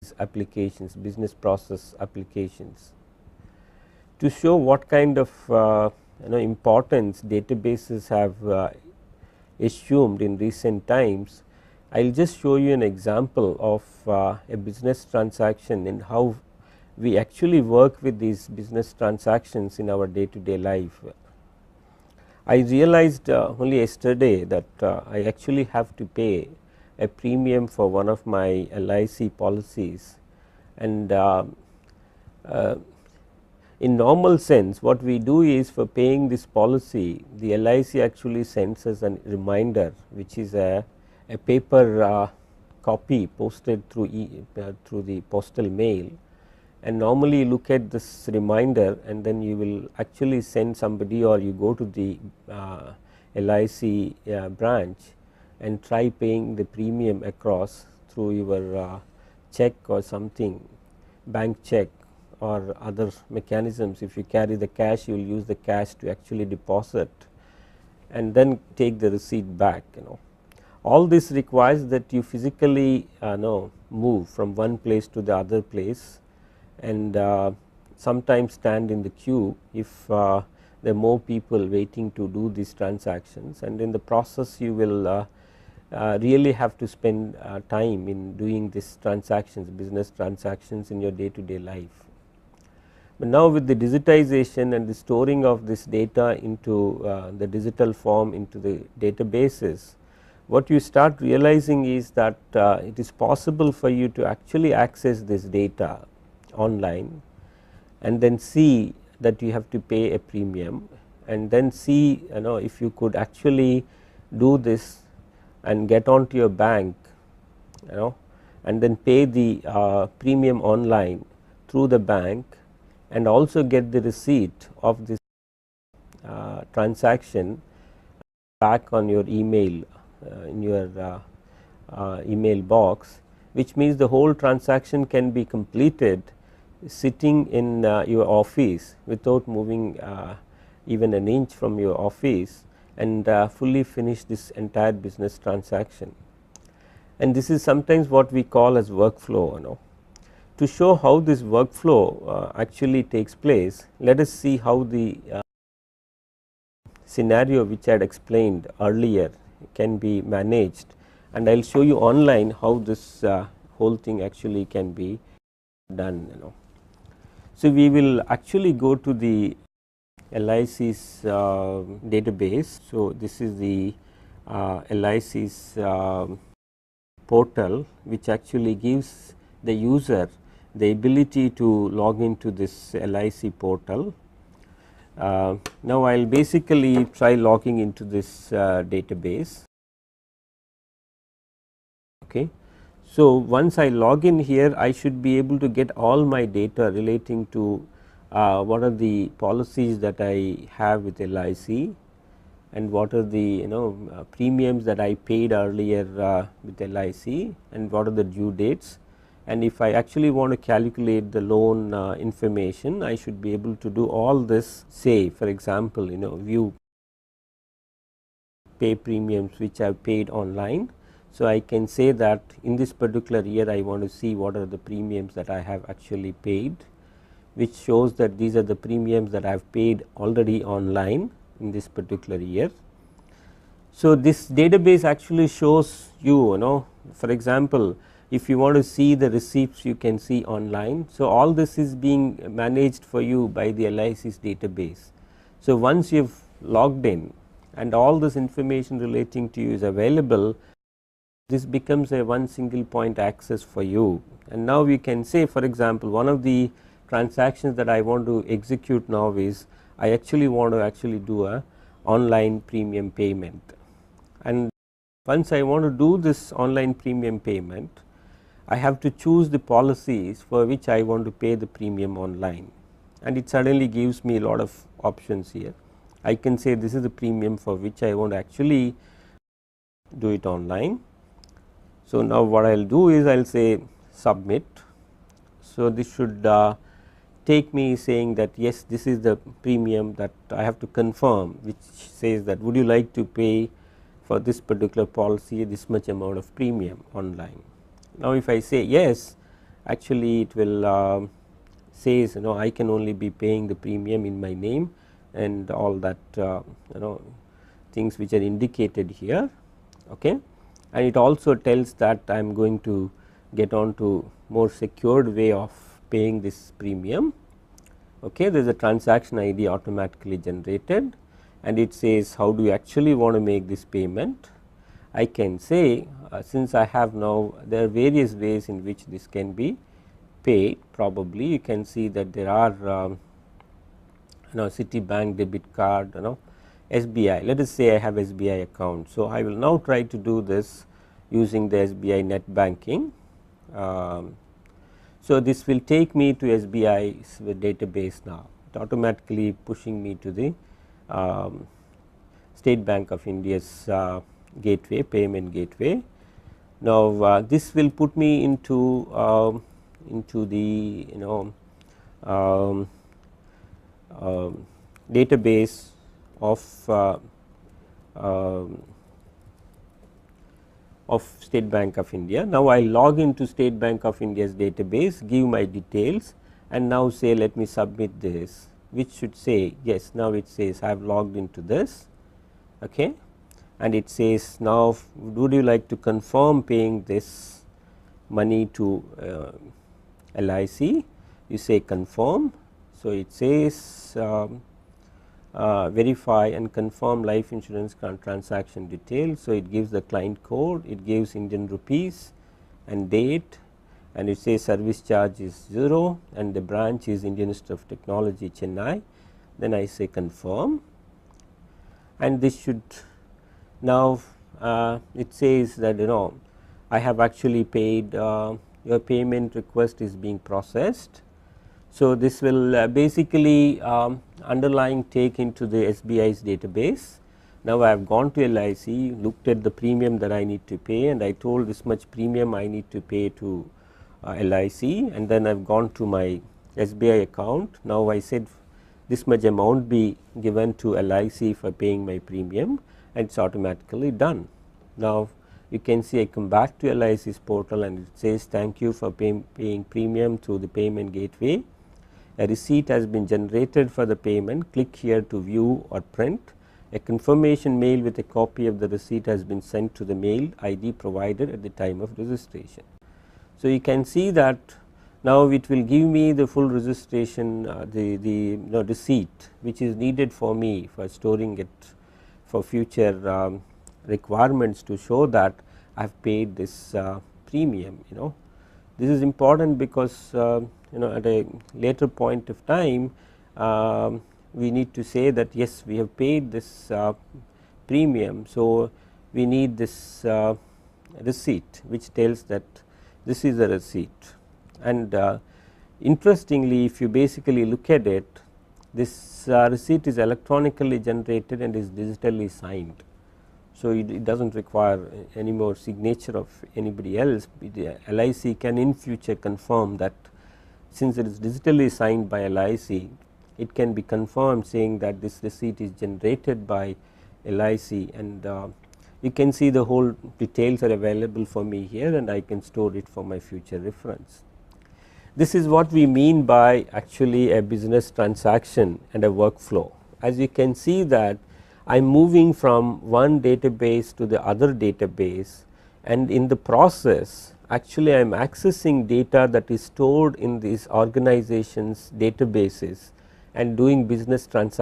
these applications, business process applications. To show what kind of importance databases have assumed in recent times, I will just show you an example of a business transaction and how we actually work with these business transactions in our day to day life. I realized only yesterday that I actually have to pay a premium for one of my LIC policies, and in normal sense what we do is, for paying this policy, the LIC actually sends us a reminder, which is a paper copy posted through the postal mail, and normally you look at this reminder and then you will actually send somebody, or you go to the LIC branch and try paying the premium across through your check or something, bank check or other mechanisms. If you carry the cash, you will use the cash to actually deposit and then take the receipt back. All this requires that you physically move from one place to the other place, and sometimes stand in the queue if there are more people waiting to do these transactions, and in the process you will really have to spend time in doing these transactions, business transactions in your day to day life. But now with the digitization and the storing of this data into the digital form into the databases, what you start realizing is that it is possible for you to actually access this data online and then see that you have to pay a premium, and then see if you could actually do this and get onto your bank and then pay the premium online through the bank, and also get the receipt of this transaction back on your email in your email box, which means the whole transaction can be completed sitting in your office without moving even an inch from your office, and fully finish this entire business transaction. And this is sometimes what we call as workflow. To show how this workflow actually takes place, let us see how the scenario which I had explained earlier can be managed, and I will show you online how this whole thing actually can be done. So, we will actually go to the LIC's database. So, this is the LIC's portal, which actually gives the user the ability to log into this LIC portal. Now, I will basically try logging into this database. Okay. So, once I log in here, I should be able to get all my data relating to what are the policies that I have with LIC, and what are the premiums that I paid earlier with LIC, and what are the due dates. And if I actually want to calculate the loan information, I should be able to do all this. Say for example, view pay premiums which I have paid online. So, I can say that in this particular year I want to see what are the premiums that I have actually paid, which shows that these are the premiums that I have paid already online in this particular year. So, this database actually shows you, for example, if you want to see the receipts, you can see online. So, all this is being managed for you by the LIC's database. So, once you have logged in and all this information relating to you is available, this becomes a one single point access for you. And now we can say, for example, one of the transactions that I want to execute now is, I actually want to do a online premium payment, and once I want to do this online premium payment, I have to choose the policies for which I want to pay the premium online, and it suddenly gives me a lot of options here. I can say this is the premium for which I want to actually do it online. So, now what I will do is I will say submit. So, this should take me saying that yes, this is the premium that I have to confirm, which says that would you like to pay for this particular policy this much amount of premium online. Now, if I say yes, actually it will says I can only be paying the premium in my name and all that things which are indicated here. Okay. And it also tells that I am going to get on to more secured way of paying this premium. Okay. There is a transaction ID automatically generated, and it says how do you actually want to make this payment. I can say since I have now, there are various ways in which this can be paid. Probably you can see that there are Citibank debit card, SBI. Let us say I have SBI account. So, I will now try to do this using the SBI net banking. So, this will take me to SBI's database now, it automatically pushing me to the State Bank of India's gateway, payment gateway. Now, this will put me into the database of State Bank of India. Now, I log into State Bank of India's database, give my details, and now say let me submit this, which should say yes. Now, it says I have logged into this. Okay. And it says now would you like to confirm paying this money to LIC. You say confirm. So, it says verify and confirm life insurance transaction details. So, it gives the client code, it gives Indian rupees and date, and it says service charge is 0 and the branch is Indian Institute of Technology, Chennai. Then I say confirm, and this should now it says that I have actually paid, your payment request is being processed. So, this will basically underlying take into the SBI's database. Now, I have gone to LIC, looked at the premium that I need to pay, and I told this much premium I need to pay to LIC, and then I have gone to my SBI account. Now, I said this much amount be given to LIC for paying my premium, and it is automatically done. Now, you can see I come back to LIC's portal and it says thank you for paying premium through the payment gateway. A receipt has been generated for the payment. Click here to view or print. A confirmation mail with a copy of the receipt has been sent to the mail ID provided at the time of registration. So, you can see that now it will give me the full registration, the receipt which is needed for me for storing it for future requirements to show that I have paid this premium. This is important because at a later point of time we need to say that yes, we have paid this premium. So, we need this receipt which tells that this is a receipt, and interestingly if you basically look at it, this receipt is electronically generated and is digitally signed. So, it does not require any more signature of anybody else. LIC can in future confirm that since it is digitally signed by LIC, it can be confirmed saying that this receipt is generated by LIC, and you can see the whole details are available for me here, and I can store it for my future reference. This is what we mean by actually a business transaction and a workflow. As you can see that I am moving from one database to the other database, and in the process actually I am accessing data that is stored in these organizations databases and doing business transactions